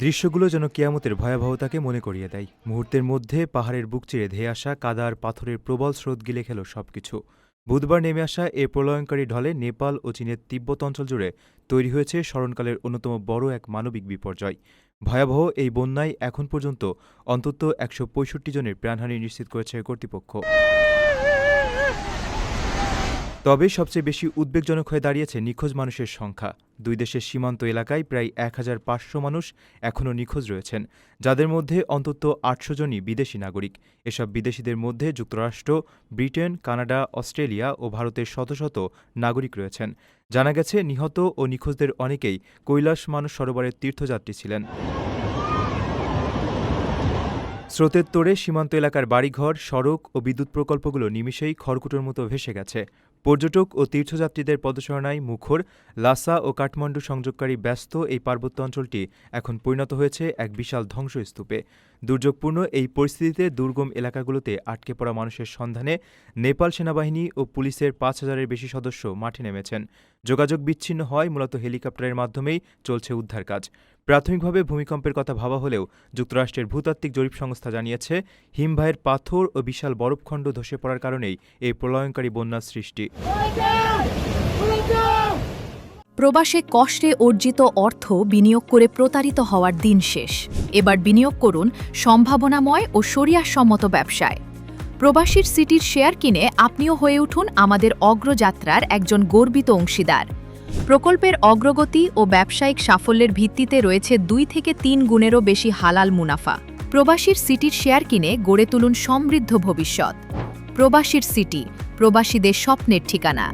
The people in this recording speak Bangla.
দৃশ্যগুলো যেন কিয়ামতের ভয়াবহতাকে মনে করিয়ে দেয়। মুহূর্তের মধ্যে পাহাড়ের বুক চিরে ধেয়ে আসা কাদা আর পাথরের প্রবল স্রোত গিলে খেল সবকিছু। বুধবার নেমে আসা এ প্রলয়ঙ্কারী ঢলে নেপাল ও চীনের তিব্বত অঞ্চল জুড়ে তৈরি হয়েছে স্মরণকালের অন্যতম বড় এক মানবিক বিপর্যয়। ভয়াবহ এই বন্যায় এখন পর্যন্ত অন্তত ১৬৫ জনের প্রাণহানি নিশ্চিত করেছে কর্তৃপক্ষ। তবে সবচেয়ে বেশি উদ্বেগজনক হয়ে দাঁড়িয়েছে নিখোঁজ মানুষের সংখ্যা। দুই দেশের সীমান্ত এলাকায় প্রায় ১৫০০ মানুষ এখনও নিখোঁজ রয়েছেন, যাদের মধ্যে অন্তত ৮০০ জনই বিদেশি নাগরিক। এসব বিদেশিদের মধ্যে যুক্তরাষ্ট্র, ব্রিটেন, কানাডা, অস্ট্রেলিয়া ও ভারতের শত শত নাগরিক রয়েছেন। জানা গেছে, নিহত ও নিখোঁজদের অনেকেই কৈলাস মানস সরোবরের তীর্থযাত্রী ছিলেন। স্রোতের তোড়ে সীমান্ত এলাকার বাড়িঘর, সড়ক ও বিদ্যুৎ প্রকল্পগুলো নিমিষেই খড়কুটোর মতো ভেসে গেছে। পর্যটক ও তীর্থযাত্রীদের পদচারণায় মুখর লাসা ও কাঠমান্ডু সংযোগকারী ব্যস্ত এই পার্বত্য অঞ্চলটি এখন পরিণত হয়েছে এক বিশাল ধ্বংসস্তূপে। দুর্যোগপূর্ণ এই পরিস্থিতিতে দুর্গম এলাকাগুলোতে আটকে পড়া মানুষের সন্ধানে নেপাল সেনাবাহিনী ও পুলিশের ৫,০০০-এর বেশি সদস্য মাঠে নেমেছেন। যোগাযোগ বিচ্ছিন্ন হয় মূলত হেলিকপ্টারের মাধ্যমেই চলছে উদ্ধার কাজ। প্রাথমিকভাবে ভূমিকম্পের কথা ভাবা হলেও যুক্তরাষ্ট্রের ভূতাত্ত্বিক জরিপ সংস্থা জানিয়েছে, হিমবাহের পাথর ও বিশাল বরফখণ্ড ধসে পড়ার কারণেই এই প্রলয়ঙ্কারী বন্যার সৃষ্টি। প্রবাসে কষ্টে অর্জিত অর্থ বিনিয়োগ করে প্রতারিত হওয়ার দিন শেষ। এবার বিনিয়োগ করুন সম্ভাবনাময় ও শরিয়াসম্মত ব্যবসায়। প্রবাসীর সিটির শেয়ার কিনে আপনিও হয়ে উঠুন আমাদের অগ্রযাত্রার একজন গর্বিত অংশীদার। প্রকল্পের অগ্রগতি ও ব্যবসায়িক সাফল্যের ভিত্তিতে রয়েছে ২ থেকে ৩ গুণেরও বেশি হালাল মুনাফা। প্রবাসীর সিটির শেয়ার কিনে গড়ে তুলুন সমৃদ্ধ ভবিষ্যৎ। প্রবাসীর সিটি, প্রবাসীদের স্বপ্নের ঠিকানা।